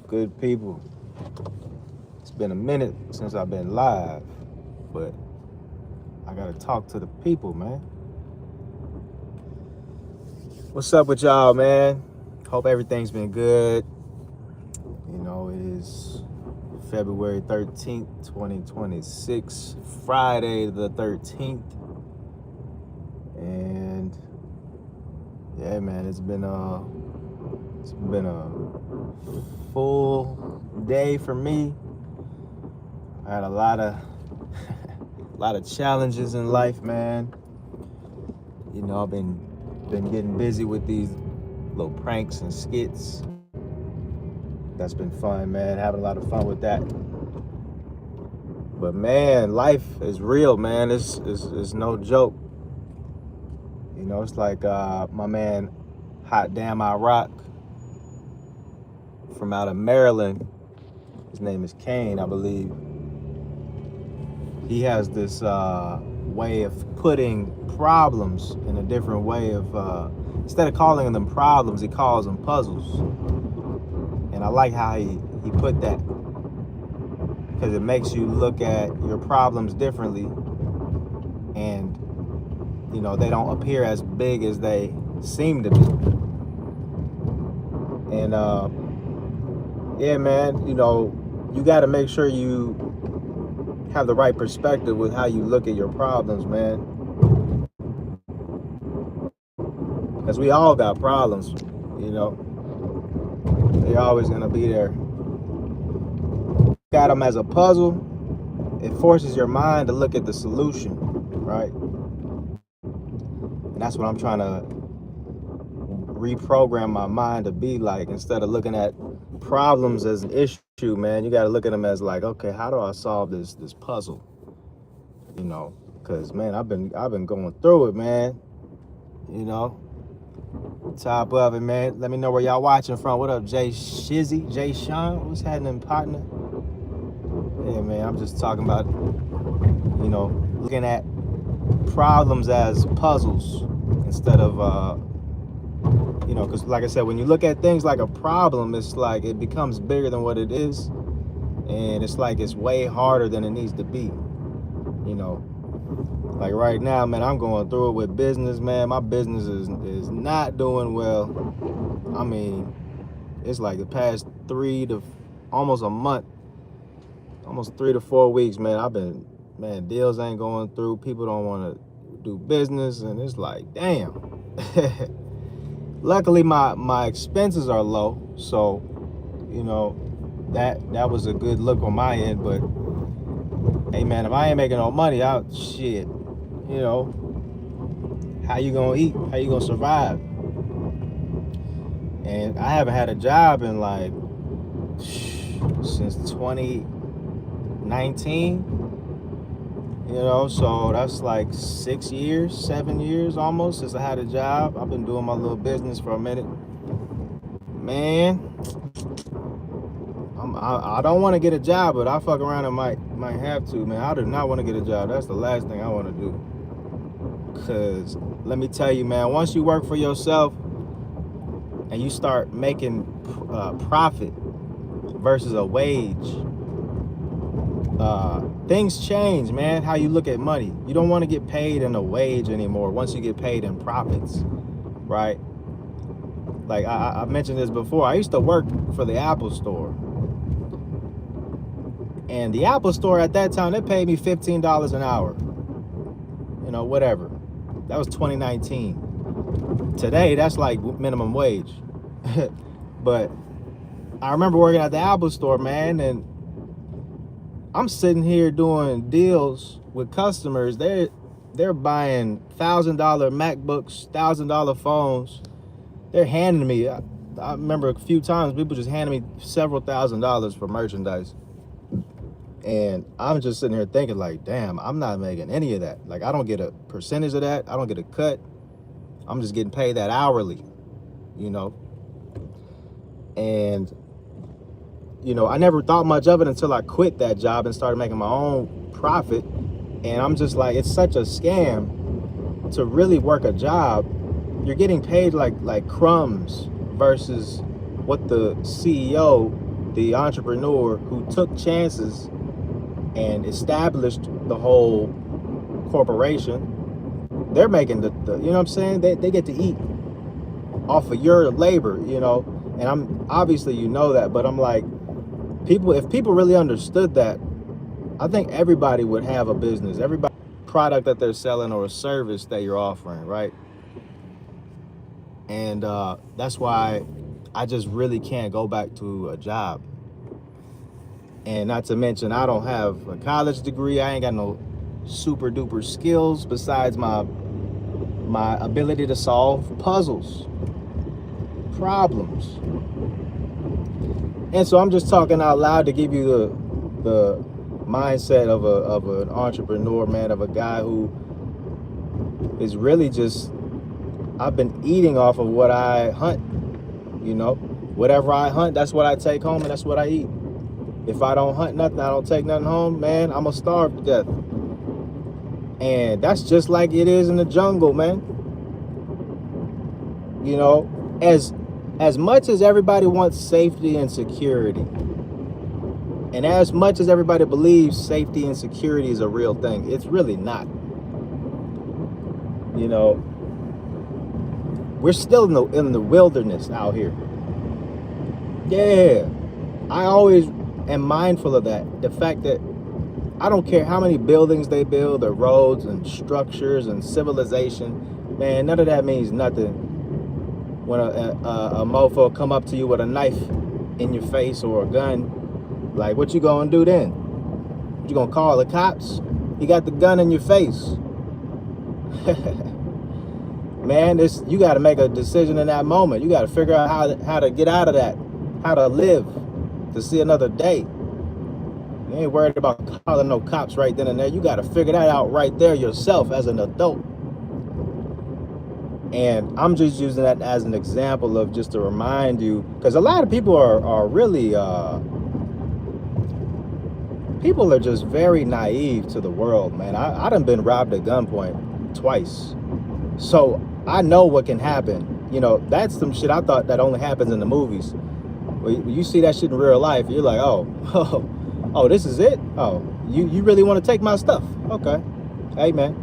good people? It's been a minute since I've been live, but I gotta talk to the people, man. What's up with y'all, man? Hope everything's been good. It is February 13th, 2026, Friday the 13th. And yeah, man, it's been a full day for me. I had a lot of a lot of challenges in life, man. I've been getting busy with these little pranks and skits. That's been fun, man. Having a lot of fun with that. But man, life is real, man. It's no joke. It's like my man Hot Damn I Rock from out of Maryland. His name is Kane, I believe. He has this way of putting problems in a different way of instead of calling them problems, he calls them puzzles. And I like how he put that, because it makes you look at your problems differently, and they don't appear as big as they seem to be. And yeah, man, you got to make sure you have the right perspective with how you look at your problems, man. Because we all got problems, They're always going to be there. Got them as a puzzle, it forces your mind to look at the solution, right? And that's what I'm trying to reprogram my mind to be like. Instead of looking at problems as an issue, man, you got to look at them as like, okay, how do I solve this puzzle? Because man, I've been going through it, man. Top of it, man. Let me know where y'all watching from. What up, Jay Shizzy, Jay Sean? What's happening, partner? Yeah, man, I'm just talking about, looking at problems as puzzles instead of, because like I said, when you look at things like a problem, it's like it becomes bigger than what it is. And it's like it's way harder than it needs to be, Like right now, man, I'm going through it with business, man. My business is not doing well. I mean, it's like the past almost a month, almost 3 to 4 weeks, man. Deals ain't going through. People don't want to do business, and it's like, damn. Luckily, my expenses are low, so that was a good look on my end. But hey, man, if I ain't making no money, how you gonna eat? How you gonna survive? And I haven't had a job in like since 2019. So that's like 7 years almost since I had a job. I've been doing my little business for a minute. Man, I don't want to get a job, but I fuck around and might have to, man. I do not want to get a job. That's the last thing I want to do. Because let me tell you, man, once you work for yourself and you start making profit versus a wage, things change, man. How you look at money. You don't want to get paid in a wage anymore once you get paid in profits, right? Like I mentioned this before. I used to work for the Apple Store. And the Apple Store at that time, they paid me $15 an hour. Whatever. That was 2019. Today, that's like minimum wage. But I remember working at the Apple Store, man, and I'm sitting here doing deals with customers. They're buying $1,000 MacBooks, $1,000 phones. They're handing me, I remember a few times people just handed me several $1,000s for merchandise. And I'm just sitting here thinking like, damn, I'm not making any of that. Like, I don't get a percentage of that. I don't get a cut. I'm just getting paid that hourly, And, I never thought much of it until I quit that job and started making my own profit. And I'm just like, it's such a scam to really work a job. You're getting paid like crumbs versus what the CEO the entrepreneur who took chances and established the whole corporation, they're making the you know what I'm saying? They get to eat off of your labor, you know. And I'm obviously, you know that, but I'm like, if people really understood that, I think everybody would have a business. Everybody product that they're selling or a service that you're offering, right? And that's why I just really can't go back to a job. And not to mention, I don't have a college degree. I ain't got no super duper skills besides my ability to solve puzzles, problems. And so I'm just talking out loud to give you the mindset of an entrepreneur, man, of a guy who is really just, I've been eating off of what I hunt, you know. Whatever I hunt, that's what I take home and that's what I eat. If I don't hunt nothing, I don't take nothing home, man, I'm gonna starve to death. And that's just like it is in the jungle, man. You know, as much as everybody wants safety and security, and as much as everybody believes safety and security is a real thing, it's really not. You know, we're still in the wilderness out here. Yeah, I always am mindful of that. The fact that I don't care how many buildings they build or roads and structures and civilization, man, none of that means nothing when a mofo come up to you with a knife in your face or a gun. Like, what you gonna do then? You gonna call the cops? You got the gun in your face. Man, you got to make a decision in that moment. You got to figure out how to get out of that, how to live to see another day. You ain't worried about calling no cops right then and there. You got to figure that out right there yourself as an adult. And I'm just using that as an example of just to remind you, because a lot of people are really, people are just very naive to the world, man. I done been robbed at gunpoint twice. So I know what can happen. You know, that's some shit I thought that only happens in the movies. When you see that shit in real life, you're like, oh, this is it? Oh, you really want to take my stuff? Okay. Hey, man,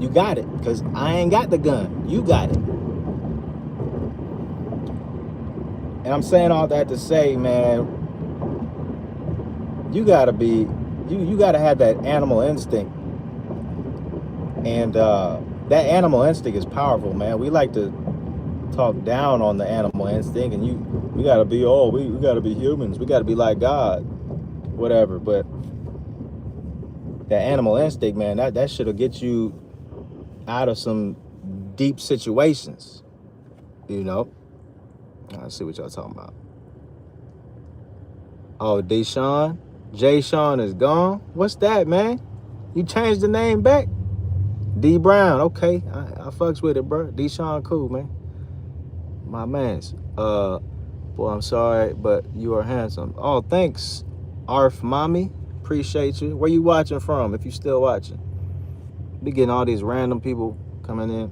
you got it, because I ain't got the gun. You got it. And I'm saying all that to say, man, you got to be, you got to have that animal instinct. And that animal instinct is powerful, man. We like to talk down on the animal instinct, and we gotta be, we gotta be humans. We gotta be like God, whatever. But that animal instinct, man, that shit'll get you out of some deep situations, you know. Let's see what y'all talking about. Oh, Deshaun, Jay Sean is gone. What's that, man? You changed the name back? D Brown, okay. I fucks with it, bro. Deshaun, cool, man. My mans. Boy, I'm sorry, but you are handsome. Oh, thanks, Arf Mommy. Appreciate you. Where you watching from, if you still watching? Be getting all these random people coming in.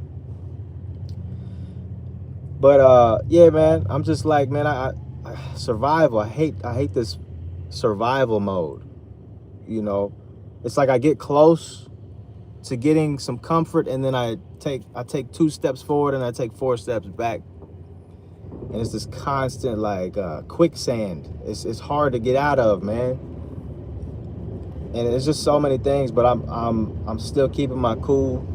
But yeah, man, I'm just like, man, I survival. I hate this survival mode. You know, it's like I get close to getting some comfort, and then I take 2 steps forward and I take 4 steps back, and it's this constant like quicksand. It's hard to get out of, man. And it's just so many things, but I'm still keeping my cool.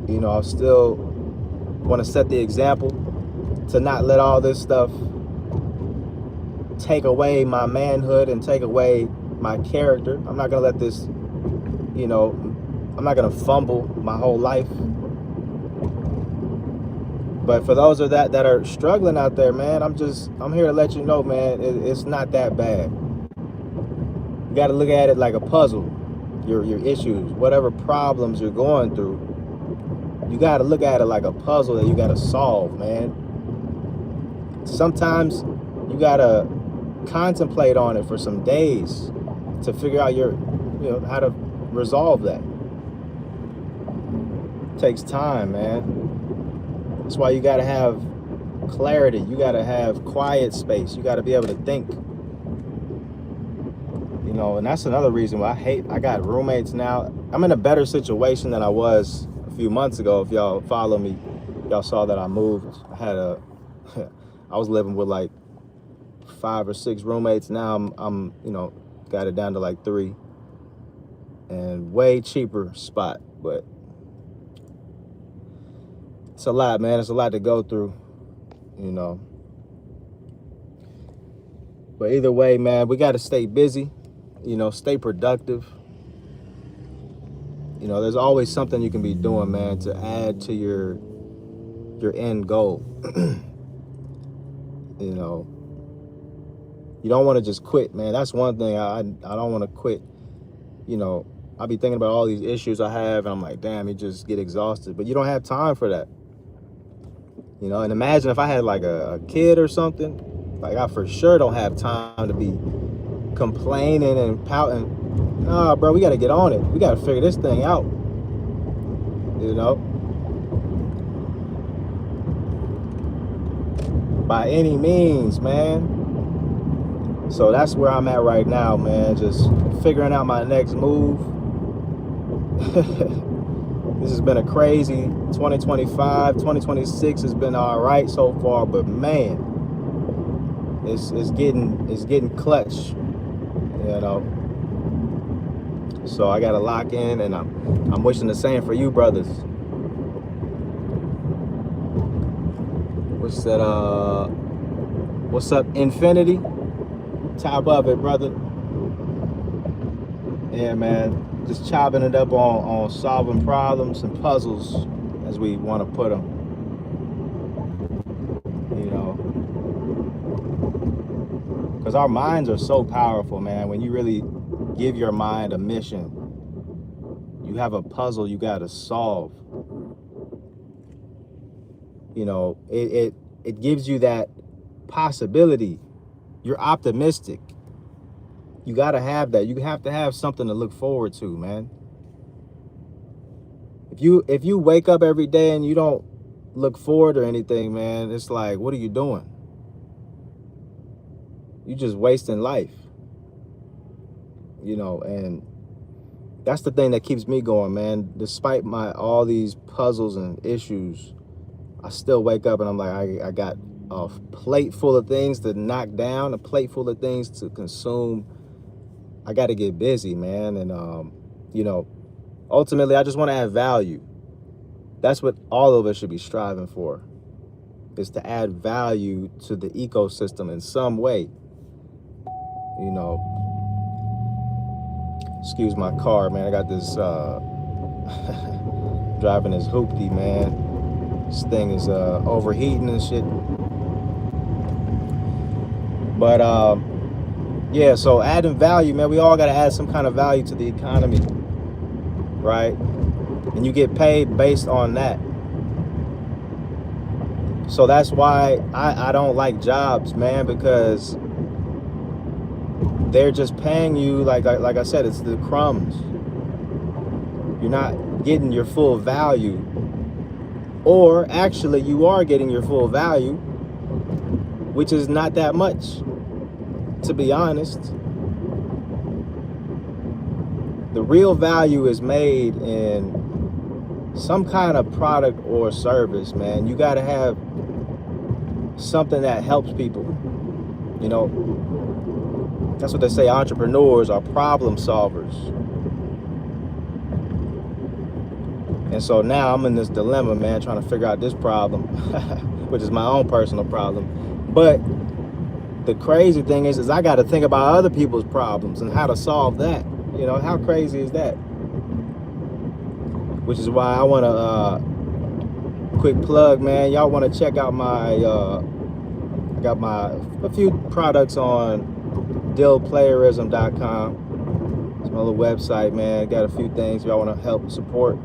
You know, I still want to set the example to not let all this stuff take away my manhood and take away my character. I'm not gonna let this, you know, I'm not gonna fumble my whole life. But for those of that are struggling out there, man, I'm here to let you know, man, it's not that bad. You got to look at it like a puzzle. Your issues, whatever problems you're going through, you got to look at it like a puzzle that you got to solve, man. Sometimes you got to contemplate on it for some days to figure out how to resolve that. It takes time, man. That's why you got to have clarity. You got to have quiet space. You got to be able to think You know, and that's another reason why I got roommates now. I'm in a better situation than I was a few months ago. If y'all follow me, y'all saw that I moved. I was living with like 5 or 6 roommates. Now I'm you know, got it down to like 3, and way cheaper spot. But it's a lot, man. It's a lot to go through, you know. But either way, man, we got to stay busy, you know, stay productive. You know, there's always something you can be doing, man, to add to your end goal. You know, you don't want to just quit, man. That's one thing. I don't want to quit. You know, I'll be thinking about all these issues I have, and I'm like, damn, you just get exhausted. But you don't have time for that. You know, and imagine if I had like a kid or something. Like, I for sure don't have time to be complaining and pouting. Nah, bro, we got to get on it. We got to figure this thing out. You know? By any means, man. So that's where I'm at right now, man. Just figuring out my next move. This has been a crazy 2025. 2026 has been all right so far, but man, it's getting clutch, you know. So I gotta lock in, and I'm wishing the same for you, brothers. What's that? What's up, Infinity? Top of it, brother. Yeah, man. Just chopping it up on solving problems and puzzles, as we want to put them. You know, because our minds are so powerful, man. When you really give your mind a mission, you have a puzzle you got to solve. You know, it gives you that possibility. You're optimistic. You got to have that. You have to have something to look forward to, man. If you wake up every day and you don't look forward to anything, man, it's like, what are you doing? You're just wasting life. You know, and that's the thing that keeps me going, man. Despite all these puzzles and issues, I still wake up and I'm like, I got a plate full of things to knock down, a plate full of things to consume. I got to get busy, man. And, you know, ultimately, I just want to add value. That's what all of us should be striving for, is to add value to the ecosystem in some way. You know, excuse my car, man. I got this, driving this hoopty, man. This thing is overheating and shit. But, yeah, so adding value, man, we all got to add some kind of value to the economy, right? And you get paid based on that. So that's why I don't like jobs, man, because they're just paying you, like I said, it's the crumbs. You're not getting your full value. Or actually, you are getting your full value, which is not that much. To be honest, the real value is made in some kind of product or service, man. You got to have something that helps people. You know, that's what they say, entrepreneurs are problem solvers. And so now I'm in this dilemma, man, trying to figure out this problem, which is my own personal problem. But the crazy thing is I got to think about other people's problems and how to solve that. You know, how crazy is that? Which is why I want to, quick plug, man. Y'all want to check out my, I got a few products on dillplayerism.com. It's my little website, man. Got a few things y'all want to help support.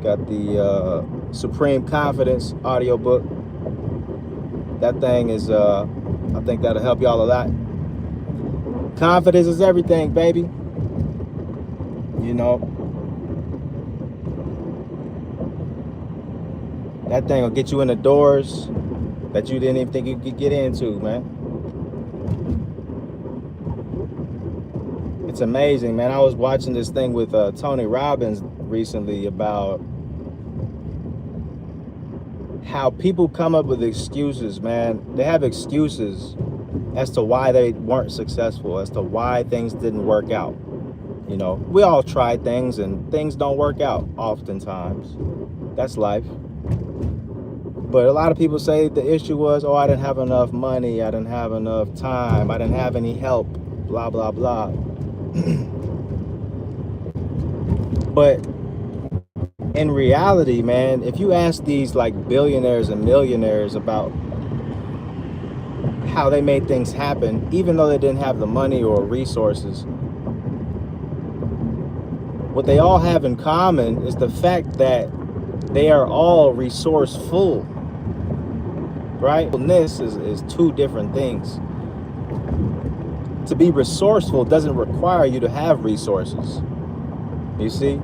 Got the Supreme Confidence audiobook. That thing is, I think that'll help y'all a lot. Confidence is everything, baby. You know, that thing will get you in the doors that you didn't even think you could get into, man. It's amazing, man. I was watching this thing with Tony Robbins recently about how people come up with excuses, man. They have excuses as to why they weren't successful, as to why things didn't work out. You know, we all try things and things don't work out oftentimes. That's life. But a lot of people say the issue was, oh, I didn't have enough money, I didn't have enough time, I didn't have any help, blah, blah, blah. But in reality, man, if you ask these like billionaires and millionaires about how they made things happen, even though they didn't have the money or resources, what they all have in common is the fact that they are all resourceful, right? This is two different things. To be resourceful doesn't require you to have resources. You see?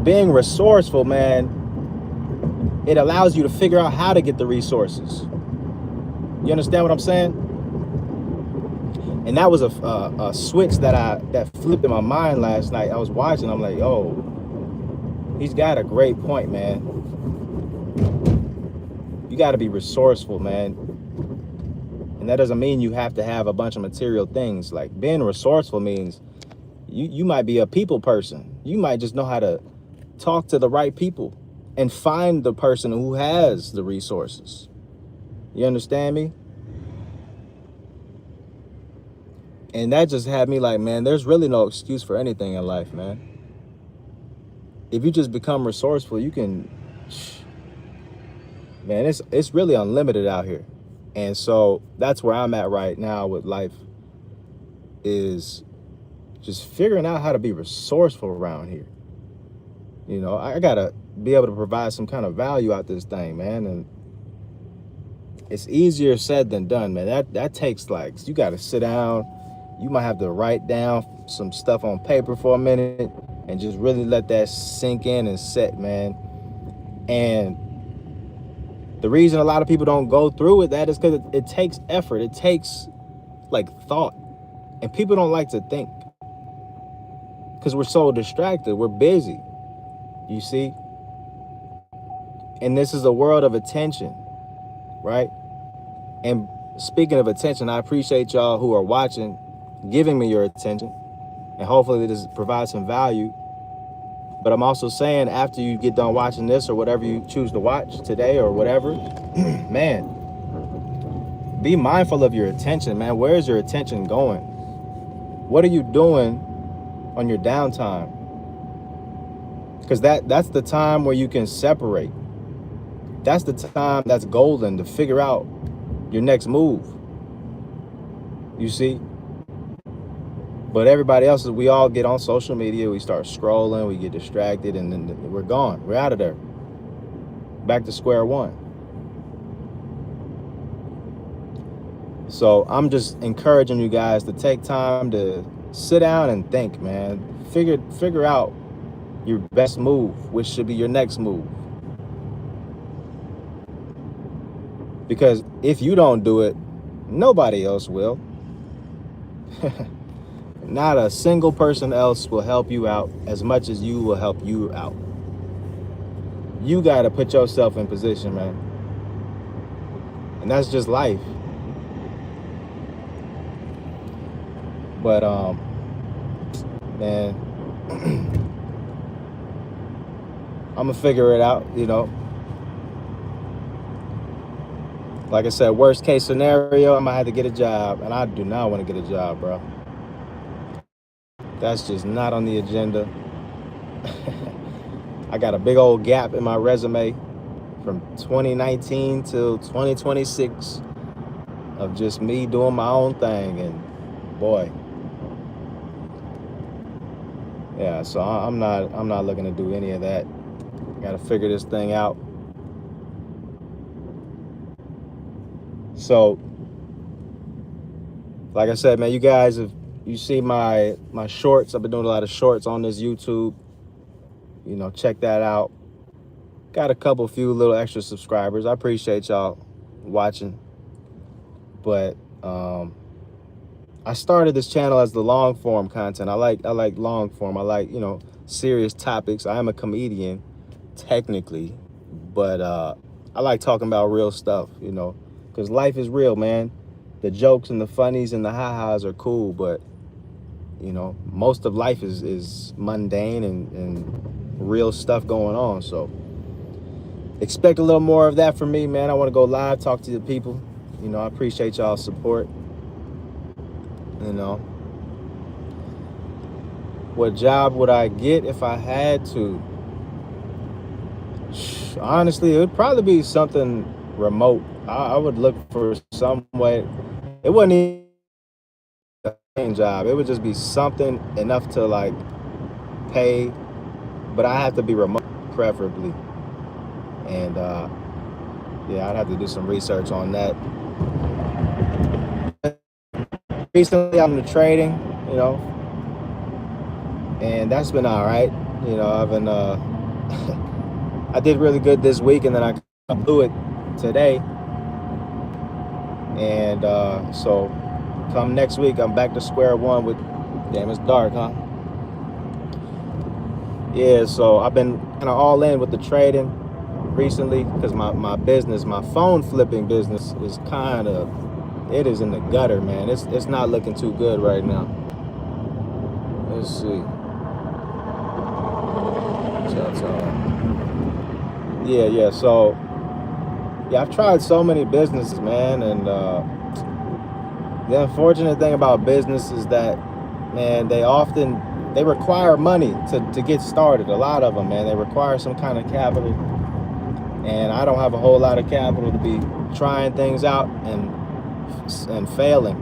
Being resourceful, man, it allows you to figure out how to get the resources. You understand what I'm saying? And that was a switch that flipped in my mind last night. I was watching, I'm like, oh, he's got a great point, man. You got to be resourceful, man. And that doesn't mean you have to have a bunch of material things. Like, being resourceful means you might be a people person. You might just know how to talk to the right people and find the person who has the resources. You understand me? And that just had me like, man, there's really no excuse for anything in life, man. If you just become resourceful, you can, man, it's really unlimited out here. And so that's where I'm at right now with life, is just figuring out how to be resourceful around here. You know, I gotta be able to provide some kind of value out this thing, man. And it's easier said than done, man. That takes, like, you gotta sit down. You might have to write down some stuff on paper for a minute and just really let that sink in and set, man. And the reason a lot of people don't go through with that is because it takes effort. It takes, like, thought. And people don't like to think because we're so distracted. We're busy, you see? And this is a world of attention, right? And speaking of attention, I appreciate y'all who are watching, giving me your attention, and hopefully this provides some value. But I'm also saying, after you get done watching this or whatever you choose to watch today or whatever, man, be mindful of your attention, man. Where is your attention going? What are you doing on your downtime? Because that's the time where you can separate. That's the time that's golden to figure out your next move. You see? But everybody else, we all get on social media, we start scrolling, we get distracted, and then we're gone. We're out of there. Back to square one. So I'm just encouraging you guys to take time to sit down and think, man. Figure out your best move, which should be your next move. Because if you don't do it, nobody else will. Not a single person else will help you out as much as you will help you out. You got to put yourself in position, man. And that's just life. But, man, I'm going to figure it out, you know. Like I said, worst case scenario, I might have to get a job. And I do not want to get a job, bro. That's just not on the agenda. I got a big old gap in my resume from 2019 till 2026 of just me doing my own thing. And boy, yeah, so I'm not looking to do any of that. Got to figure this thing out. So, like I said, man, you guys, if you see my shorts, I've been doing a lot of shorts on this YouTube. You know, check that out. Got a few little extra subscribers. I appreciate y'all watching. But I'm I started this channel as the long form content. I like long form. I like, you know, serious topics. I am a comedian technically, but I like talking about real stuff, you know, because life is real, man. The jokes and the funnies and the ha-has are cool, but you know, most of life is mundane and real stuff going on. So expect a little more of that from me, man. I want to go live, talk to the people. You know, I appreciate y'all's support. You know, what job would I get if I had to? Honestly, it would probably be something remote. I would look for some way. It wouldn't even be a paying job. It would just be something enough to like pay, but I have to be remote, preferably. And yeah, I'd have to do some research on that. Recently, I'm into trading, you know, and that's been all right. You know, I've been I did really good this week, and then I blew it today. And so come next week, I'm back to square one with, damn, it's dark, huh? Yeah, so I've been kind of all in with the trading recently because my business, my phone flipping business is kind of, it is in the gutter, man. It's not looking too good right now. Let's see. Yeah, so yeah, I've tried so many businesses, man, and the unfortunate thing about business is that, man, they require money to get started. A lot of them, man, they require some kind of capital, and I don't have a whole lot of capital to be trying things out and failing.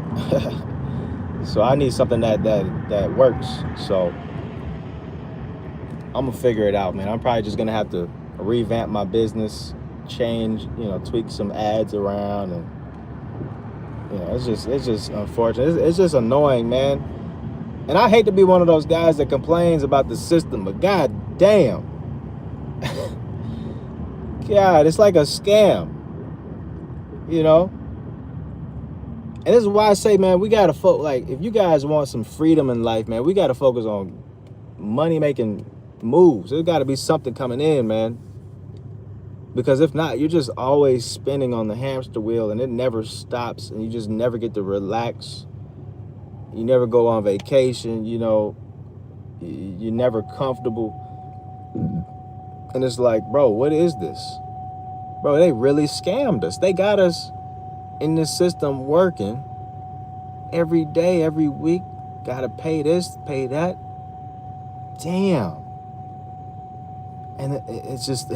So I need something that works. So I'm gonna figure it out, man. I'm probably just gonna have to revamp my business, change, you know, tweak some ads around, and you know, it's just unfortunate. It's just annoying, man. And I hate to be one of those guys that complains about the system, but god damn, God, it's like a scam, you know. And this is why I say, man, we gotta focus. Like, if you guys want some freedom in life, man, we gotta focus on money making moves. There's got to be something coming in, man. Because if not, you're just always spinning on the hamster wheel, and it never stops, and you just never get to relax. You never go on vacation, you know. You're never comfortable. And it's like, bro, what is this? Bro, they really scammed us. They got us in this system working every day, every week. Gotta pay this, pay that. Damn. And it's just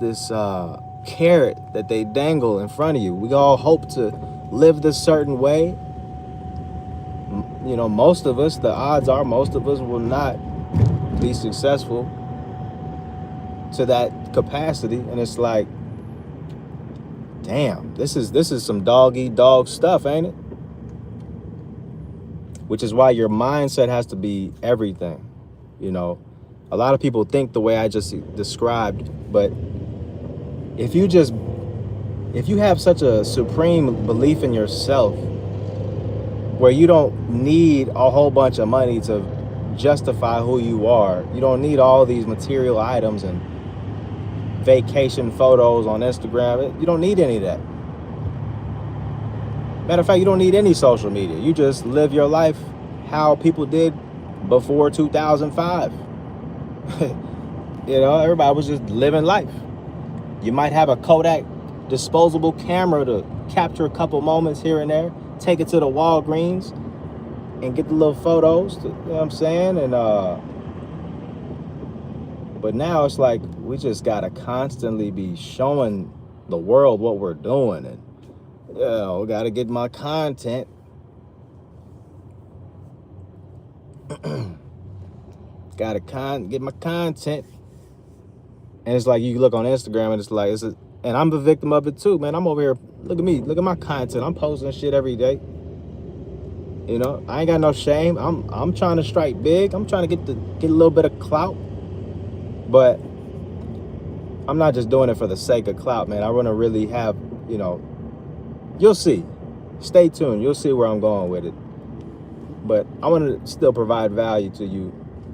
this carrot that they dangle in front of you. We all hope to live this certain way. You know, most of us, the odds are most of us will not be successful to that capacity. And it's like, damn, this is some dog eat dog stuff, ain't it? Which is why your mindset has to be everything. You know, a lot of people think the way I just described, but if you have such a supreme belief in yourself where you don't need a whole bunch of money to justify who you are, you don't need all these material items and vacation photos on Instagram, you don't need any of that. Matter of fact, you don't need any social media. You just live your life how people did before 2005. You know, everybody was just living life. You might have a Kodak disposable camera to capture a couple moments here and there, take it to the Walgreens and get the little photos, you know what I'm saying? And but now it's like we just gotta constantly be showing the world what we're doing, and you know, gotta get my content. Gotta get my content. And it's like you look on Instagram and it's like, and I'm a victim of it too, man. I'm over here, look at me, look at my content. I'm posting shit every day. You know, I ain't got no shame. I'm trying to strike big. I'm trying to get a little bit of clout. But I'm not just doing it for the sake of clout, man. I want to really have, you know, you'll see. Stay tuned. You'll see where I'm going with it. But I want to still provide value to you,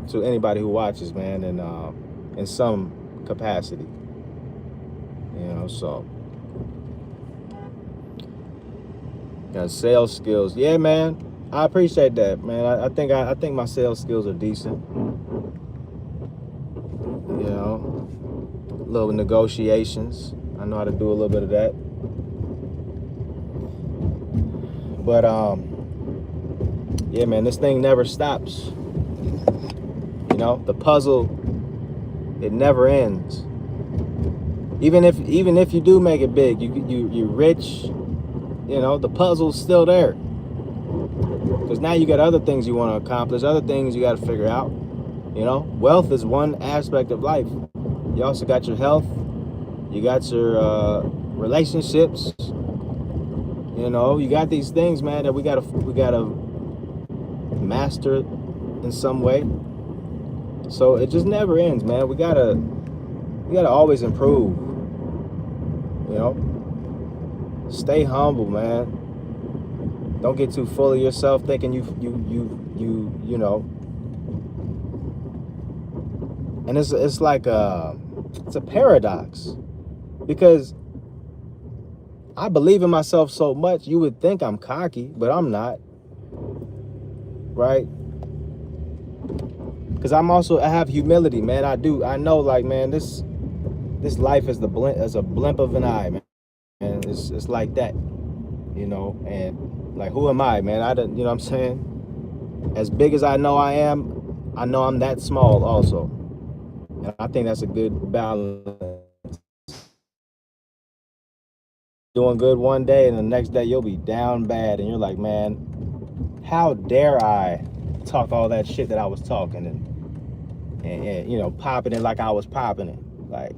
to anybody who watches, man, and in some capacity, So, sales skills, yeah, man. I appreciate that, man. I think my sales skills are decent. Little negotiations. I know how to do a little bit of that. But yeah, man, this thing never stops. The puzzle, it never ends. Even if you do make it big, you're rich. The puzzle's still there. Because now you got other things you want to accomplish, other things you got to figure out. Wealth is one aspect of life. You also got your health. You got your relationships. You got these things, man, that we gotta master it in some way. So it just never ends, man. We gotta always improve. Stay humble, man. Don't get too full of yourself, thinking you know. And it's like it's a paradox, because I believe in myself so much. You would think I'm cocky, but I'm not, right? Because I have humility, man. I know, like, man, this life is a blimp of an eye, man. And it's like that, and like, who am I, man? I don't, what I'm saying? As big as I know I'm that small also. And I think that's a good balance. Doing good one day, and the next day you'll be down bad, and you're like, man, how dare I talk all that shit that I was talking, and popping it like I was popping it. Like,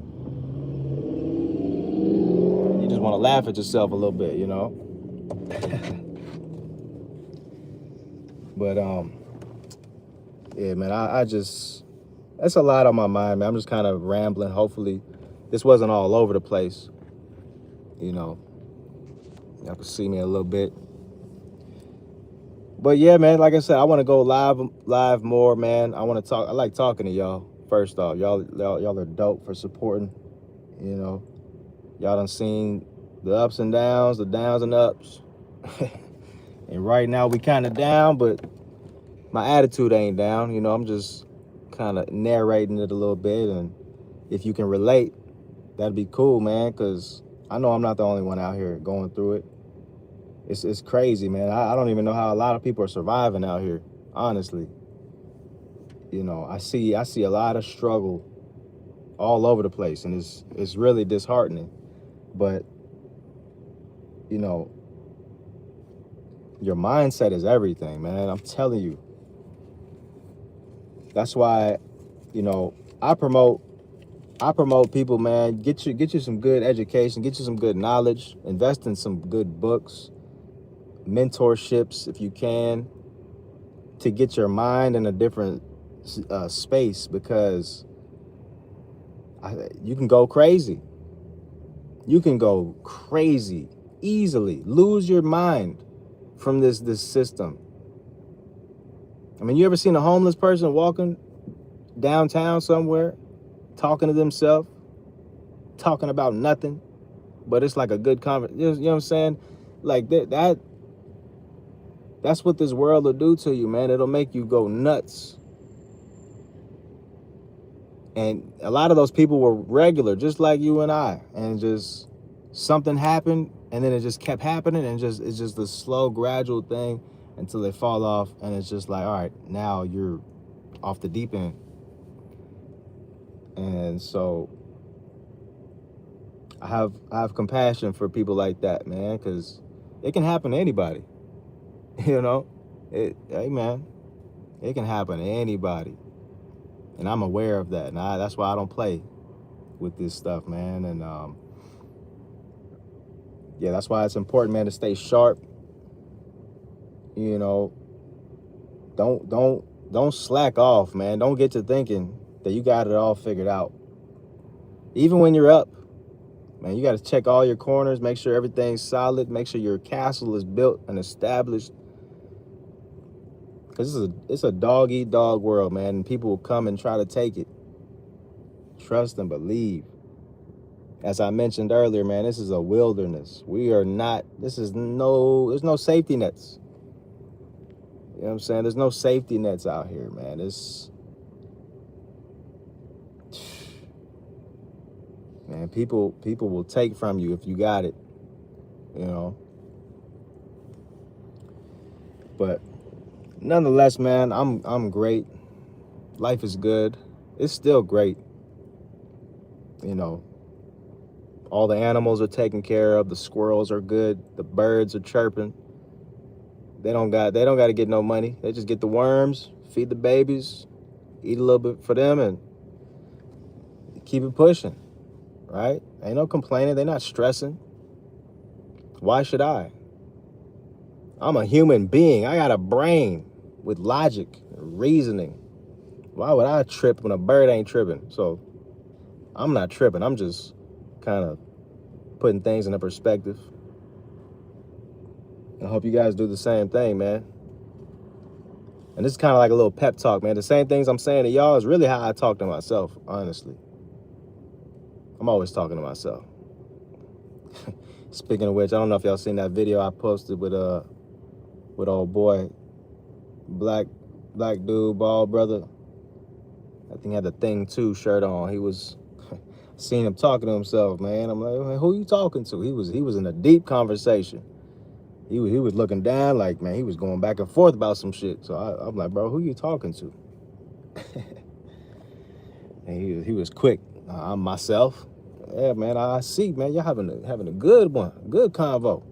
you just want to laugh at yourself a little bit, But yeah, man, I just, that's a lot on my mind, man. I'm just kind of rambling. Hopefully this wasn't all over the place. Y'all can see me a little bit. But yeah, man, like I said, I want to go live more, man. I want to talk. I like talking to y'all. First off, y'all are dope for supporting. Y'all done seen the ups and downs, the downs and ups. And right now we kind of down, but my attitude ain't down. I'm just kind of narrating it a little bit, and if you can relate, that'd be cool, man, because I know I'm not the only one out here going through it. It's crazy, man. I don't even know how a lot of people are surviving out here, honestly. I see a lot of struggle all over the place, and it's really disheartening. But your mindset is everything, man. I'm telling you. That's why, I promote people, man. Get you some good education, get you some good knowledge, invest in some good books, mentorships if you can, to get your mind in a different space, because you can go crazy. You can go crazy easily, lose your mind from this system. I mean, you ever seen a homeless person walking downtown somewhere, talking to themselves, talking about nothing, but it's like a good conversation? You know what I'm saying? Like that's what this world will do to you, man. It'll make you go nuts. And a lot of those people were regular, just like you and I, and just something happened, and then it just kept happening, and it's just a slow, gradual thing until they fall off, and it's just like, all right, now you're off the deep end. And so I have compassion for people like that, man, because it can happen to anybody. Hey, man, it can happen to anybody. And I'm aware of that. And that's why I don't play with this stuff, man. And yeah, that's why it's important, man, to stay sharp. Don't slack off, man. Don't get to thinking that you got it all figured out. Even when you're up, man, you got to check all your corners, make sure everything's solid, make sure your castle is built and established. Because it's a dog eat dog world, man. And people will come and try to take it. Trust and believe. As I mentioned earlier, man, this is a wilderness. There's no safety nets. You know what I'm saying? There's no safety nets out here, man. Man, people will take from you if you got it, you know. But nonetheless, man, I'm great. Life is good. It's still great. You know, all the animals are taken care of. The squirrels are good. The birds are chirping. They don't got to get no money. They just get the worms, feed the babies, eat a little bit for them, and keep it pushing. Right? Ain't no complaining. They're not stressing. Why should I? I'm a human being. I got a brain with logic, reasoning. Why would I trip when a bird ain't tripping? So I'm not tripping. I'm just kind of putting things into perspective. I hope you guys do the same thing, man. And this is kind of like a little pep talk, man. The same things I'm saying to y'all is really how I talk to myself, honestly. I'm always talking to myself. Speaking of which, I don't know if y'all seen that video I posted with old boy, black dude, bald brother. I think he had the Thing 2 shirt on. He was seeing him talking to himself, man. I'm like, who are you talking to? He was in a deep conversation. He was looking down like, man, he was going back and forth about some shit. So I'm like, bro, who you talking to? And he was quick. I'm myself. Yeah, man, I see, man, you're having a good one, good convo.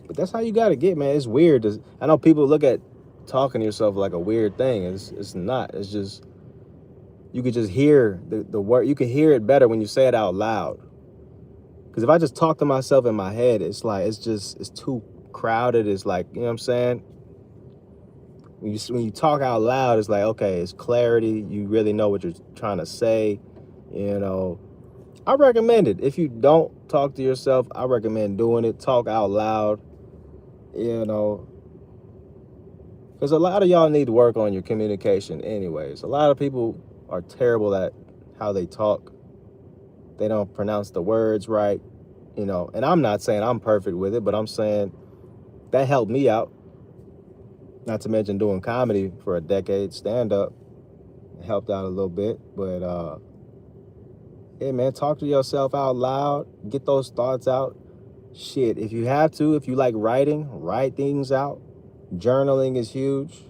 But that's how you got to get, man. It's weird. I know people look at talking to yourself like a weird thing. It's not. It's just, you could just hear the word. You can hear it better when you say it out loud. Because if I just talk to myself in my head, it's like, it's too crowded. It's like, you know what I'm saying? When you talk out loud, it's like, okay, it's clarity. You really know what you're trying to say. You know, I recommend it. If you don't talk to yourself, I recommend doing it. Talk out loud. You know, because a lot of y'all need to work on your communication anyways. A lot of people are terrible at how they talk. They don't pronounce the words right, you know. And I'm not saying I'm perfect with it, but I'm saying that helped me out. Not to mention doing comedy for a decade, stand-up, helped out a little bit. But, yeah, man, talk to yourself out loud. Get those thoughts out. Shit, if you have to, if you like writing, write things out. Journaling is huge.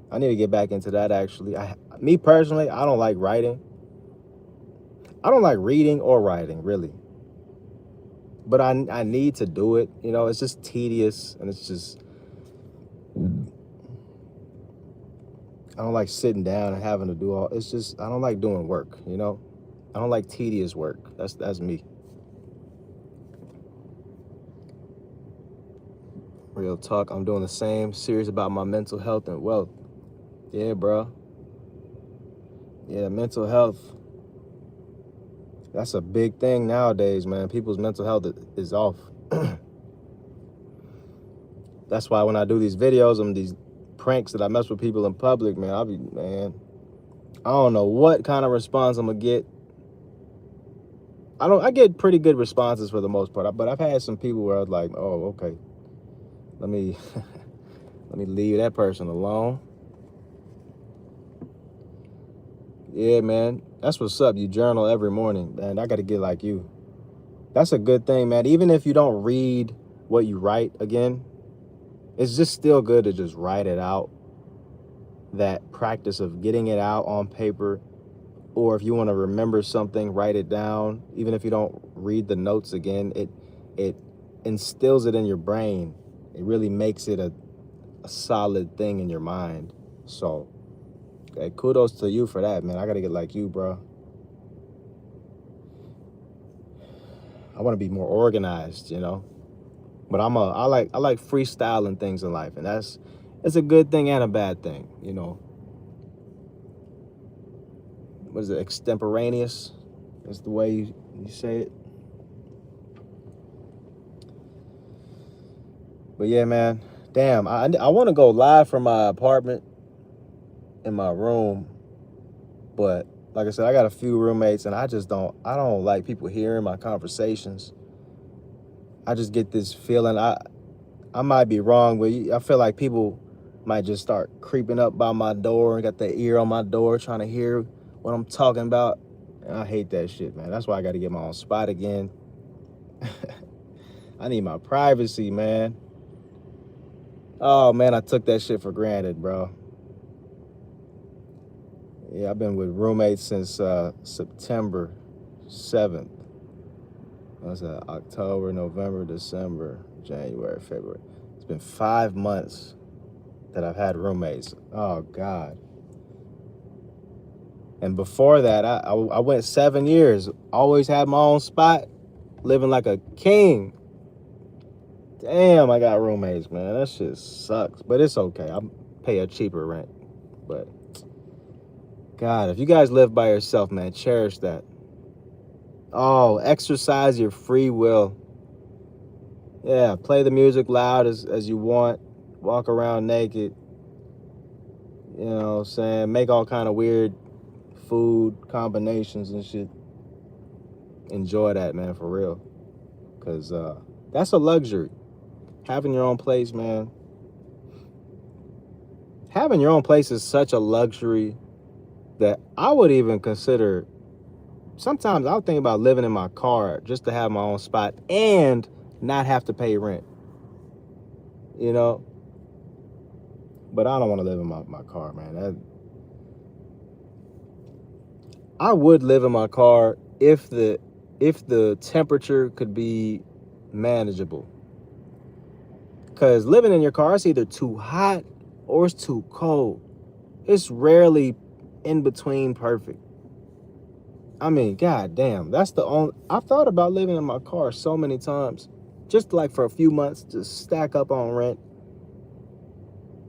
I need to get back into that, actually. Me personally, I don't like writing. I don't like reading or writing, really. But I need to do it. You know, it's just tedious, and it's just, I don't like sitting down and having to do all, it's just, I don't like doing work, you know? I don't like tedious work. That's me. Real talk. I'm doing the same series about my mental health and wealth. Yeah, bro. Yeah, mental health. That's a big thing nowadays, man. People's mental health is off. That's why when I do these videos and these pranks that I mess with people in public, man, I don't know what kind of response I'm gonna get. I get pretty good responses for the most part, but I've had some people where I was like, oh, okay, let me leave that person alone. Yeah, man, that's what's up. You journal every morning, man. I got to get like you. That's a good thing, man. Even if you don't read what you write again, it's just still good to just write it out. That practice of getting it out on paper, or if you want to remember something, write it down. Even if you don't read the notes again, it instills it in your brain. It really makes it a solid thing in your mind. So, okay, kudos to you for that, man. I got to get like you, bro. I want to be more organized, you know. But I like freestyling things in life, and it's a good thing and a bad thing, you know. What is it? Extemporaneous? That's the way you say it. But yeah, man, Damn, I want to go live from my apartment in my room, but like I said, I got a few roommates, and I don't like people hearing my conversations. I just get this feeling. I might be wrong, but I feel like people might just start creeping up by my door and got their ear on my door trying to hear what I'm talking about. And I hate that shit, man. That's why I got to get my own spot again. I need my privacy, man. Oh, man, I took that shit for granted, bro. Yeah, I've been with roommates since September 7th. What's that? October, November, December, January, February. It's been 5 months that I've had roommates. Oh, God. And before that, I went 7 years. Always had my own spot, living like a king. Damn, I got roommates, man. That shit sucks. But it's okay. I pay a cheaper rent. But, God, if you guys live by yourself, man, cherish that. Oh, exercise your free will. Yeah, play the music loud as you want. Walk around naked. You know what I'm saying? Make all kind of weird food combinations and shit. Enjoy that, man, for real. Because that's a luxury. Having your own place, man. Having your own place is such a luxury that I would even consider. Sometimes I'll think about living in my car just to have my own spot and not have to pay rent. You know? But I don't want to live in my car, man. I would live in my car if the temperature could be manageable. Because living in your car, it's either too hot or it's too cold. It's rarely in between perfect. I mean, god damn, that's the only. I've thought about living in my car so many times, just like for a few months to stack up on rent.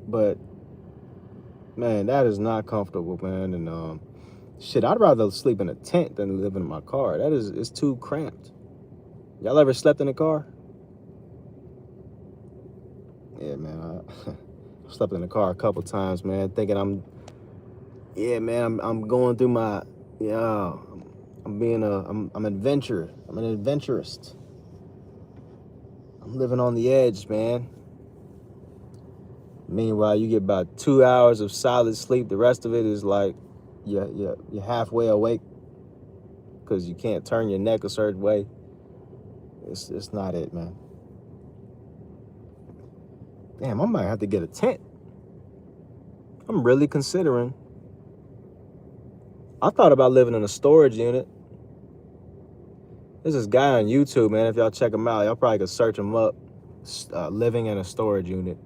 But man, that is not comfortable, man. And shit, I'd rather sleep in a tent than live in my car. It's too cramped. Y'all ever slept in a car? Yeah, man. I slept in the car a couple times, man, thinking I'm going through my, yeah, I'm adventure. I'm an adventurist. I'm living on the edge, man. Meanwhile, you get about 2 hours of solid sleep. The rest of it is like you're halfway awake because you can't turn your neck a certain way. It's not it, man. Damn, I might have to get a tent. I'm really considering. I thought about living in a storage unit. There's this guy on YouTube, man. If y'all check him out, y'all probably could search him up. Living in a storage unit.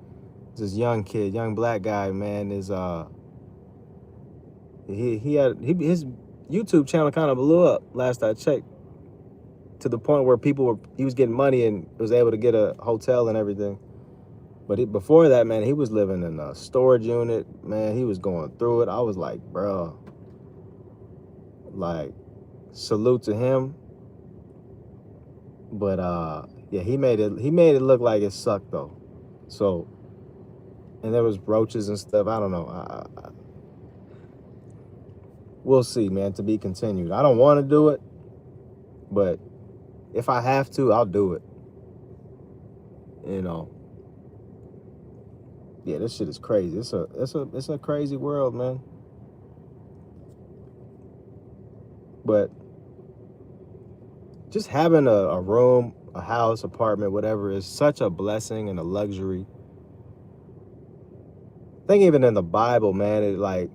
This young kid, young black guy, man, is his YouTube channel kind of blew up last I checked, to the point where he was getting money and was able to get a hotel and everything. But before that, man, he was living in a storage unit. Man, he was going through it. I was like, bro, like, salute to him. But yeah, he made it look like it sucked though. So, and there was roaches and stuff. I don't know. We'll see, man. To be continued. I don't want to do it, but if I have to, I'll do it. You know. Yeah, this shit is crazy. It's a crazy world, man. But just having a room, a house, apartment, whatever, is such a blessing and a luxury. I think even in the Bible, man, it like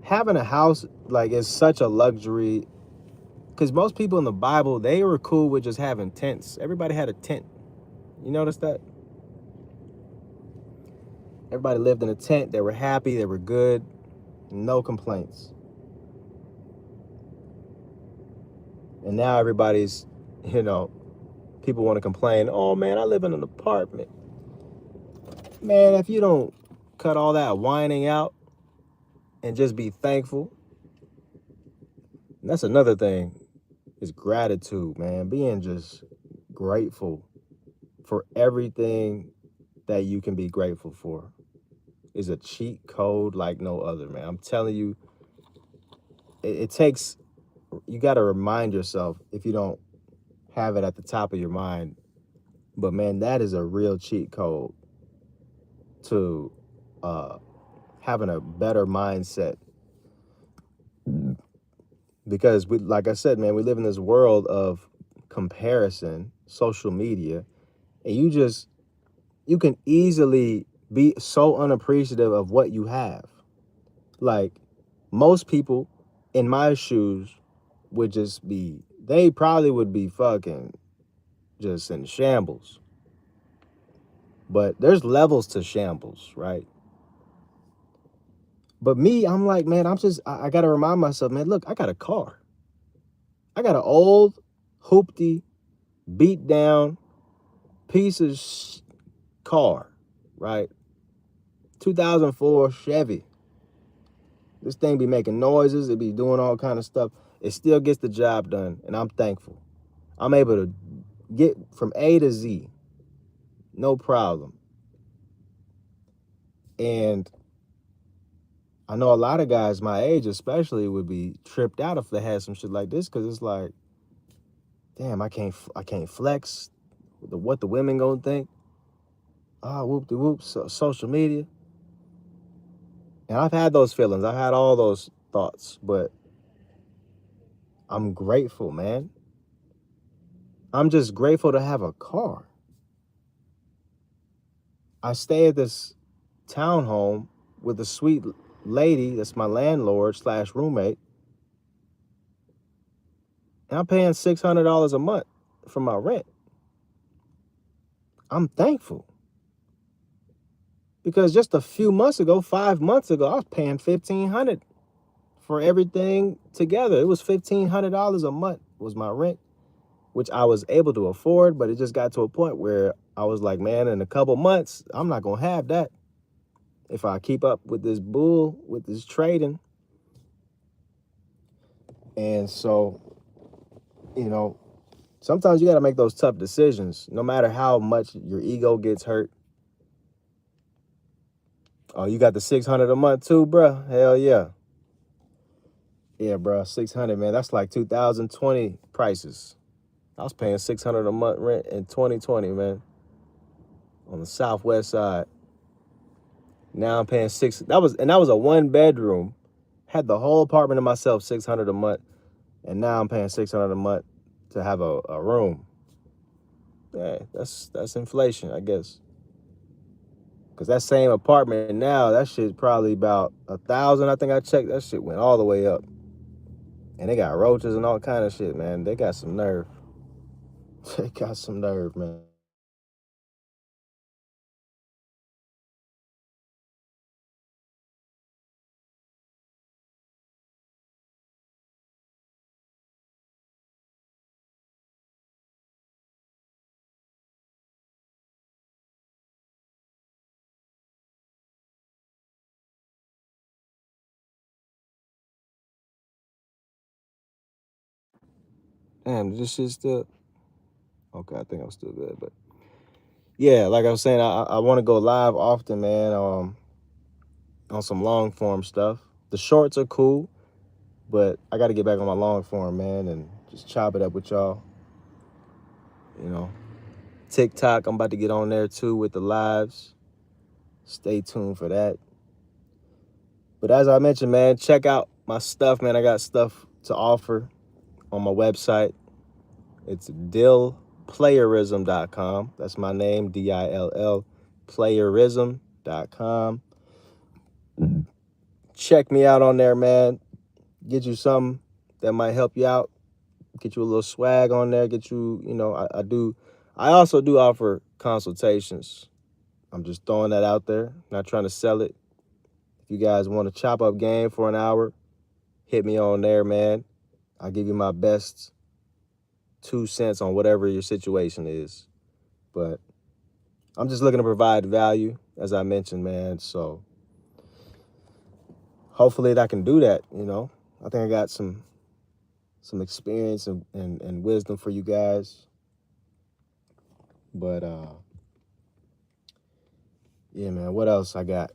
having a house like is such a luxury, because most people in the Bible, they were cool with just having tents. Everybody had a tent. You notice that? Everybody lived in a tent. They were happy. They were good. No complaints. And now everybody's, people want to complain. Oh, man, I live in an apartment. Man, if you don't cut all that whining out and just be thankful. And that's another thing, is gratitude, man. Being just grateful. for everything that you can be grateful for is a cheat code like no other, man. I'm telling you, it takes, you got to remind yourself if you don't have it at the top of your mind. But man, that is a real cheat code to uh, having a better mindset. Because we, like I said, man, we live in this world of comparison, social media, and you can easily be so unappreciative of what you have. Like most people in my shoes would just be, they probably would be fucking just in shambles. But there's levels to shambles, right? But me, I'm like, man, I got to remind myself, man, look, I got a car. I got an old, hoopty, beat down piece of car, right? 2004 Chevy. This thing be making noises. It be doing all kind of stuff. It still gets the job done, and I'm thankful. I'm able to get from A to Z, no problem. And I know a lot of guys my age especially would be tripped out if they had some shit like this, because it's like, damn, I can't flex. What the women gonna think? Ah, whoop de whoop, social media. And I've had those feelings. I've had all those thoughts, but I'm grateful, man. I'm just grateful to have a car. I stay at this townhome with a sweet lady that's my landlord slash roommate, and I'm paying $600 a month for my rent. I'm thankful. Because just a few months ago, 5 months ago, I was paying $1,500 for everything together. It was $1,500 a month was my rent, which I was able to afford, but it just got to a point where I was like, man, in a couple months, I'm not gonna have that if I keep up with this bull, with this trading. And so, you know, sometimes you got to make those tough decisions, no matter how much your ego gets hurt. Oh, you got the $600 a month too, bro? Hell yeah. Yeah, bro, 600, man. That's like 2020 prices. I was paying $600 a month rent in 2020, man, on the southwest side. Now I'm paying that was a 1 bedroom. Had the whole apartment to myself, $600 a month, and now I'm paying $600 a month to have a room. Yeah, that's inflation, I guess. Cause that same apartment now, that shit's probably about 1,000. I think I checked. That shit went all the way up, and they got roaches and all kind of shit, man. They got some nerve. They got some nerve, man. Damn, this shit still okay. I think I'm still good, but yeah, like I was saying, I want to go live often, man. On some long form stuff. The shorts are cool, but I got to get back on my long form, man, and just chop it up with y'all. You know, TikTok, I'm about to get on there too with the lives. Stay tuned for that. But as I mentioned, man, check out my stuff, man. I got stuff to offer on my website. It's dillplayerism.com. That's my name, DILL, playerism.com. Check me out on there, man. Get you something that might help you out. Get you a little swag on there. Get you, I also do offer consultations. I'm just throwing that out there, not trying to sell it. If you guys want to chop up game for an hour, hit me on there, man. I'll give you my best 2 cents on whatever your situation is. But I'm just looking to provide value, as I mentioned, man. So hopefully I can do that, I think I got some experience and wisdom for you guys. But yeah, man, what else I got?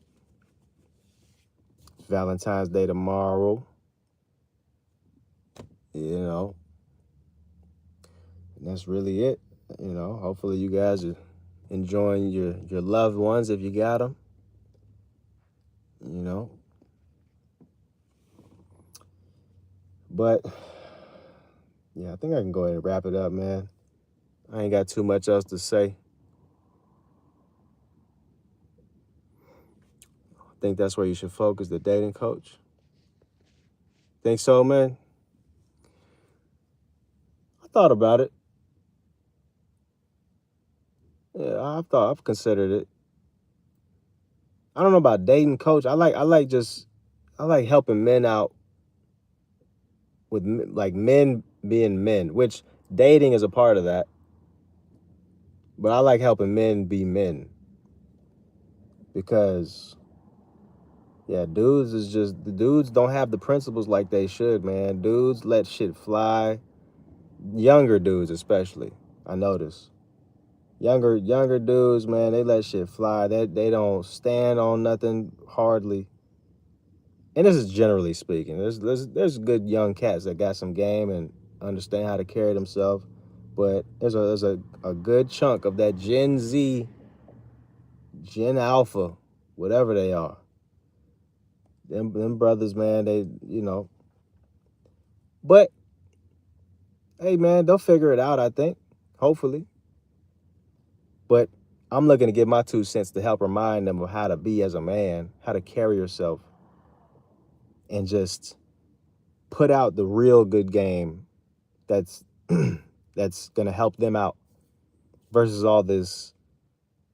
Valentine's Day tomorrow. You know, and that's really it. You know, hopefully you guys are enjoying your loved ones if you got them. You know, but yeah, I think I can go ahead and wrap it up, man. I ain't got too much else to say. I think that's where you should focus, the dating coach. Think so, man? I thought about it. Yeah, I've considered it. I don't know about dating coach. I like helping men out with like men being men, which dating is a part of that. But I like helping men be men because yeah, dudes is just the dudes don't have the principles like they should, man. Dudes let shit fly. Younger dudes especially. I notice. Younger dudes, man, they let shit fly. They don't stand on nothing hardly. And this is generally speaking. There's good young cats that got some game and understand how to carry themselves. But there's a good chunk of that Gen Z, Gen Alpha, whatever they are. Them brothers, man, they but hey man, they'll figure it out, I think. Hopefully. But I'm looking to give my 2 cents to help remind them of how to be as a man, how to carry yourself, and just put out the real good game that's that's gonna help them out versus all this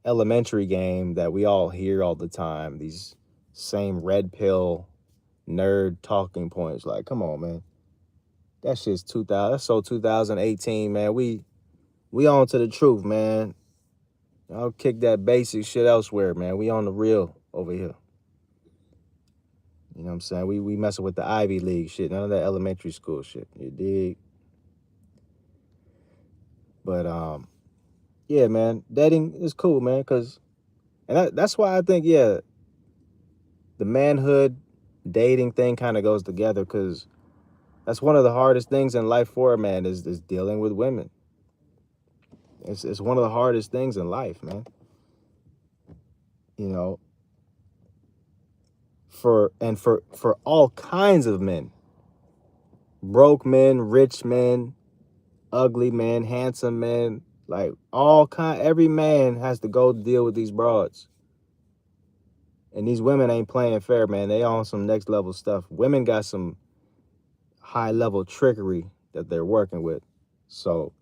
elementary game that we all hear all the time. These same red pill nerd talking points. Like, come on, man. That shit's 2000. That's so 2018, man. We on to the truth, man. I'll kick that basic shit elsewhere, man. We on the real over here. You know what I'm saying? We messing with the Ivy League shit, none of that elementary school shit. You dig? But yeah, man, dating is cool, man, cause that's why I think the manhood dating thing kind of goes together, cause that's one of the hardest things in life for a man is dealing with women. It's one of the hardest things in life, man. You know, for all kinds of men, broke men, rich men, ugly men, handsome men, like every man has to go deal with these broads. And these women ain't playing fair, man. They on some next level stuff. Women got some high level trickery that they're working with. So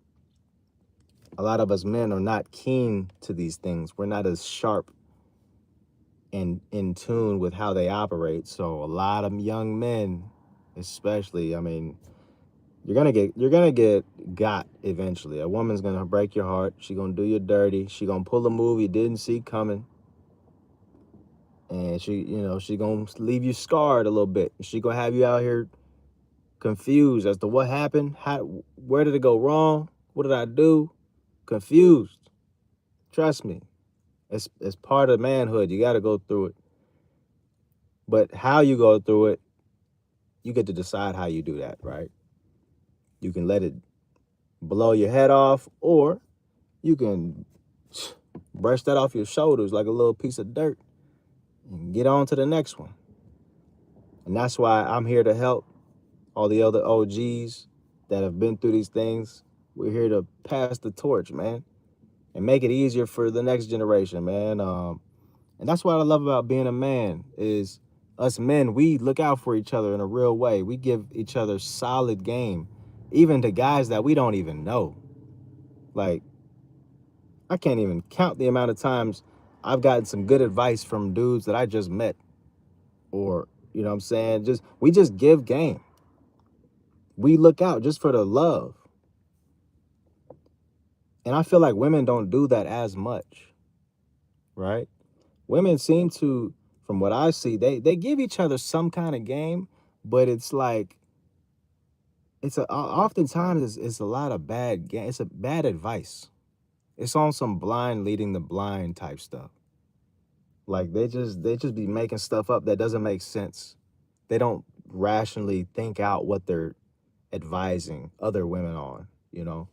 a lot of us men are not keen to these things. We're not as sharp and in tune with how they operate. So a lot of young men, especially, I mean, you're gonna get got eventually. A woman's gonna break your heart. She gonna do you dirty. She gonna pull a move you didn't see coming. And she gonna leave you scarred a little bit. She gonna have you out here confused as to what happened. Where did it go wrong? What did I do? Confused. Trust me. It's part of manhood. You gotta go through it. But how you go through it, you get to decide how you do that, right? You can let it blow your head off, or you can brush that off your shoulders like a little piece of dirt and get on to the next one. And that's why I'm here to help all the other OGs that have been through these things. We're here to pass the torch, man, and make it easier for the next generation, man. And that's what I love about being a man is us men, we look out for each other in a real way. We give each other solid game, even to guys that we don't even know. Like, I can't even count the amount of times I've gotten some good advice from dudes that I just met. Or, you know what I'm saying? We just give game. We look out just for the love. And I feel like women don't do that as much, right? Women seem to, from what I see, they give each other some kind of game, but it's like oftentimes it's a lot of bad game. It's a bad advice. It's on some blind leading the blind type stuff. Like they just be making stuff up that doesn't make sense. They don't rationally think out what they're advising other women on, you know?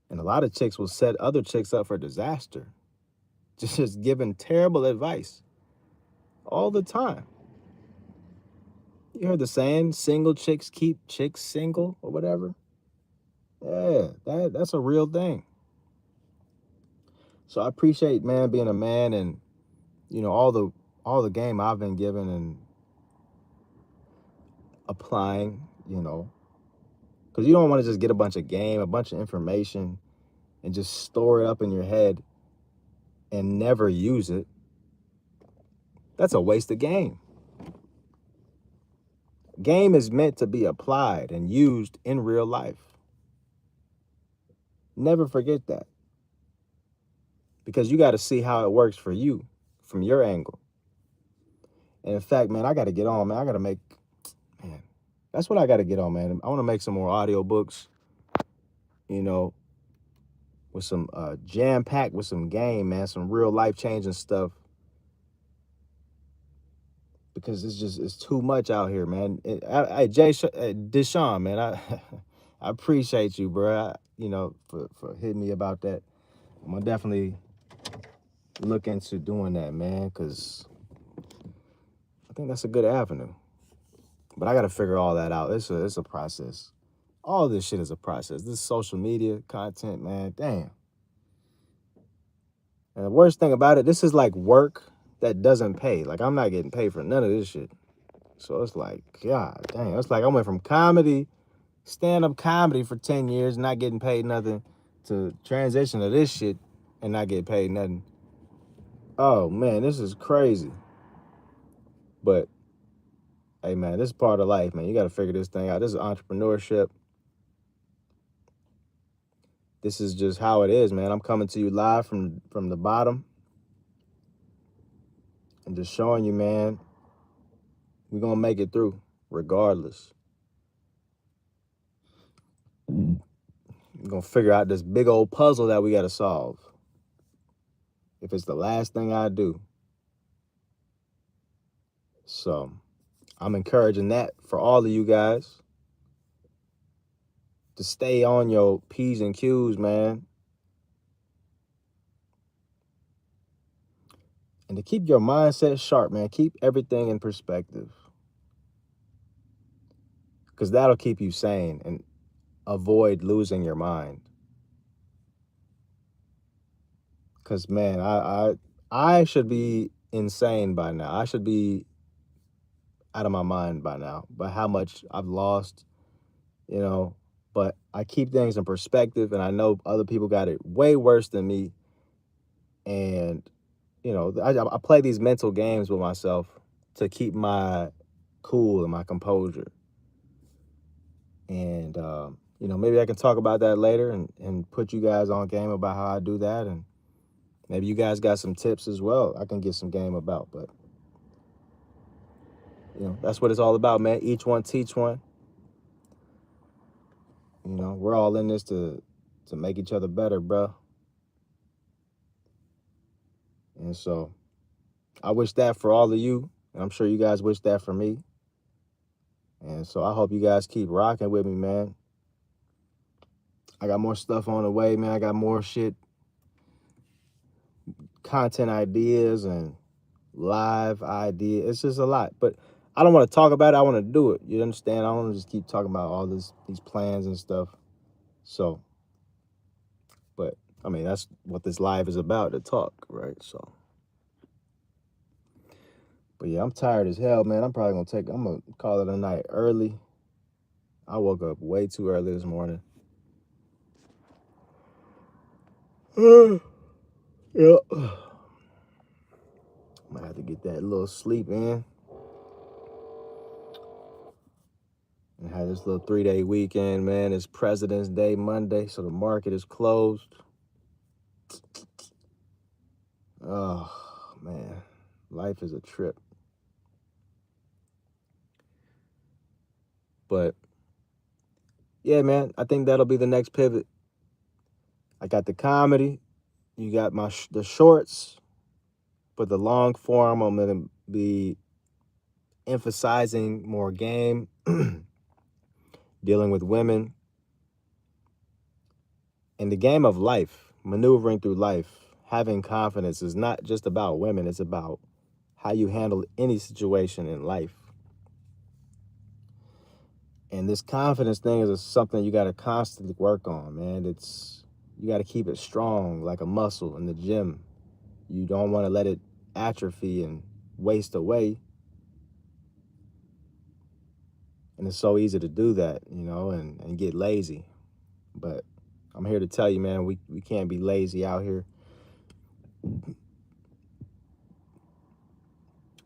And a lot of chicks will set other chicks up for disaster. Just giving terrible advice all the time. You heard the saying, single chicks keep chicks single or whatever? Yeah, that's a real thing. So I appreciate, man, being a man and, all the game I've been given and applying, because you don't want to just get a bunch of game, a bunch of information, and just store it up in your head and never use it. That's a waste of game. Game is meant to be applied and used in real life. Never forget that. Because you got to see how it works for you from your angle. And in fact, man, I got to get on, man. Man, that's what I got to get on, man. I want to make some more audiobooks, you know, with some jam packed with some game, man, some real life changing stuff. Because it's too much out here, man. Deshaun, man, I appreciate you, bro. For hitting me about that. I'm gonna definitely look into doing that, man, because I think that's a good avenue. But I got to figure all that out. It's a process. All this shit is a process. This social media content, man, damn. And the worst thing about it, this is like work that doesn't pay. Like, I'm not getting paid for none of this shit. So it's like, God damn. It's like I went from comedy, stand-up comedy for 10 years, not getting paid nothing, to transition to this shit and not get paid nothing. Oh, man, this is crazy. But, hey, man, this is part of life, man. You got to figure this thing out. This is entrepreneurship. This is just how it is, man. I'm coming to you live from the bottom and just showing you, man, we're going to make it through regardless. We're going to figure out this big old puzzle that we got to solve. If it's the last thing I do. So I'm encouraging that for all of you guys to stay on your P's and Q's, man. And to keep your mindset sharp, man. Keep everything in perspective. Because that'll keep you sane and avoid losing your mind. Because, man, I should be insane by now. I should be out of my mind by now by how much I've lost, But I keep things in perspective, and I know other people got it way worse than me. And, I play these mental games with myself to keep my cool and my composure. And, maybe I can talk about that later and put you guys on game about how I do that. And maybe you guys got some tips as well I can get some game about. But, that's what it's all about, man. Each one teach one. We're all in this to make each other better, bro. And so I wish that for all of you. And I'm sure you guys wish that for me. And so I hope you guys keep rocking with me, man. I got more stuff on the way, man. I got more shit, content ideas and live ideas. It's just a lot. But I don't want to talk about it. I want to do it. You understand? I don't want to just keep talking about all these plans and stuff. So, but I mean, that's what this live is about, to talk, right? So, but yeah, I'm tired as hell, man. I'm gonna call it a night early. I woke up way too early this morning. Yeah. Might have to get that little sleep in. And had this little 3-day weekend, man. It's President's Day Monday, so the market is closed. Oh, man. Life is a trip. But, yeah, man, I think that'll be the next pivot. I got the comedy. You got the shorts, but the long form I'm gonna be emphasizing more game, dealing with women, in the game of life, maneuvering through life. Having confidence is not just about women; it's about how you handle any situation in life. And this confidence thing is something you got to constantly work on, man. You got to keep it strong like a muscle in the gym. You don't want to let it atrophy and waste away. And it's so easy to do that, and get lazy. But I'm here to tell you, man, we can't be lazy out here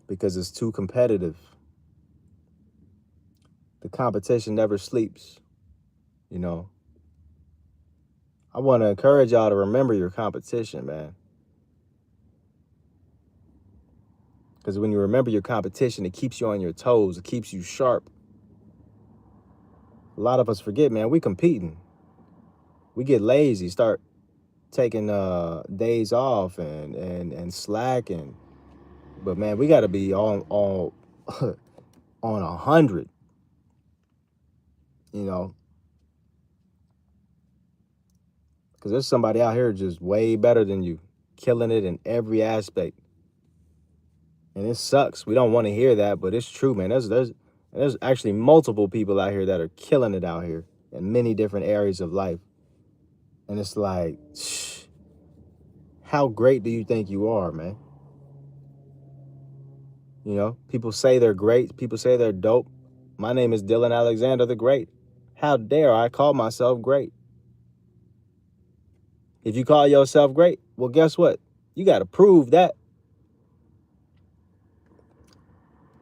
because it's too competitive. The competition never sleeps, you know. I want to encourage y'all to remember your competition, man. Because when you remember your competition, it keeps you on your toes. It keeps you sharp. A lot of us forget, man, we competing. We get lazy, start taking days off and slacking. But man, we got to be on on 100. Because there's somebody out here just way better than you, killing it in every aspect. And it sucks. We don't want to hear that, but it's true, man. There's actually multiple people out here that are killing it out here in many different areas of life. And it's like, how great do you think you are, man? People say they're great. People say they're dope. My name is Dylan Alexander the Great. How dare I call myself great? If you call yourself great, well, guess what? You got to prove that.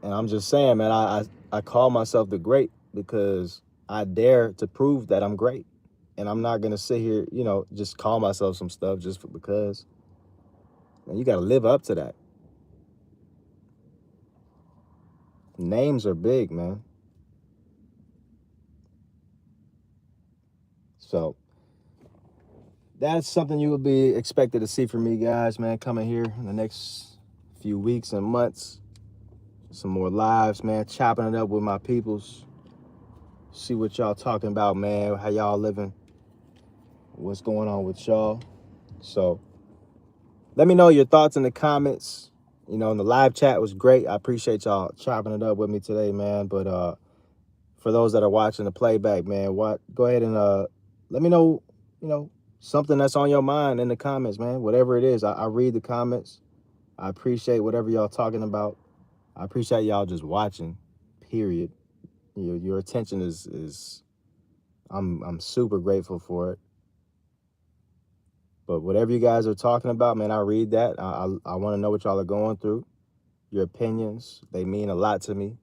And I'm just saying, man, I call myself the great because I dare to prove that I'm great. And I'm not going to sit here, just call myself some stuff just because. Man, you got to live up to that. Names are big, man. So that's something you will be expected to see from me, guys, man, coming here in the next few weeks and months. Some more lives, man, chopping it up with my peoples. See what y'all talking about, man, how y'all living, what's going on with y'all. So let me know your thoughts in the comments. And the live chat was great. I appreciate y'all chopping it up with me today, man. But for those that are watching the playback, man, go ahead and let me know, something that's on your mind in the comments, man. Whatever it is, I read the comments. I appreciate whatever y'all talking about. I appreciate y'all just watching, period. Your attention is I'm super grateful for it. But whatever you guys are talking about, man, I read that. I want to know what y'all are going through. Your opinions, they mean a lot to me.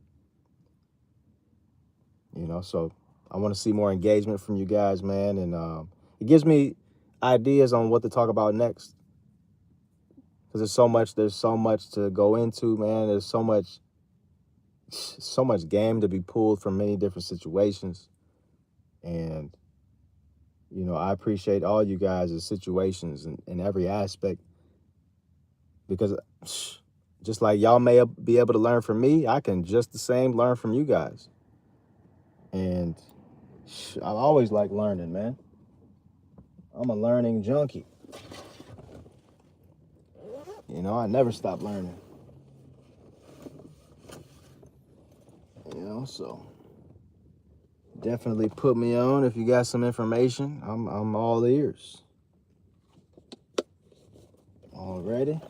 So I want to see more engagement from you guys, man. And it gives me ideas on what to talk about next. Because there's so much to go into, man. There's so much game to be pulled from many different situations. And, I appreciate all you guys' situations in every aspect. Because just like y'all may be able to learn from me, I can just the same learn from you guys. And I always like learning, man. I'm a learning junkie. I never stop learning. So definitely put me on if you got some information. I'm all ears. Alrighty.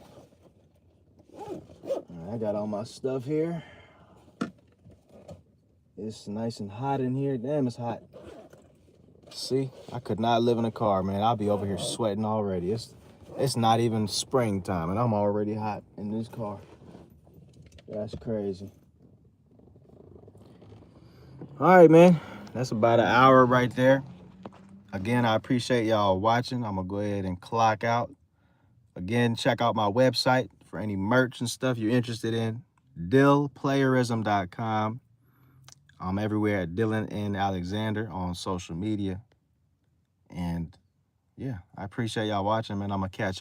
I got all my stuff here. It's nice and hot in here. Damn, it's hot. See, I could not live in a car, man. I'll be over here sweating already. It's not even springtime, and I'm already hot in this car. That's crazy. All right, man. That's about an hour right there. Again, I appreciate y'all watching. I'm going to go ahead and clock out. Again, check out my website for any merch and stuff you're interested in. DillPlayerism.com. I'm everywhere at Dylan N. Alexander on social media. And yeah, I appreciate y'all watching, man. I'm gonna catch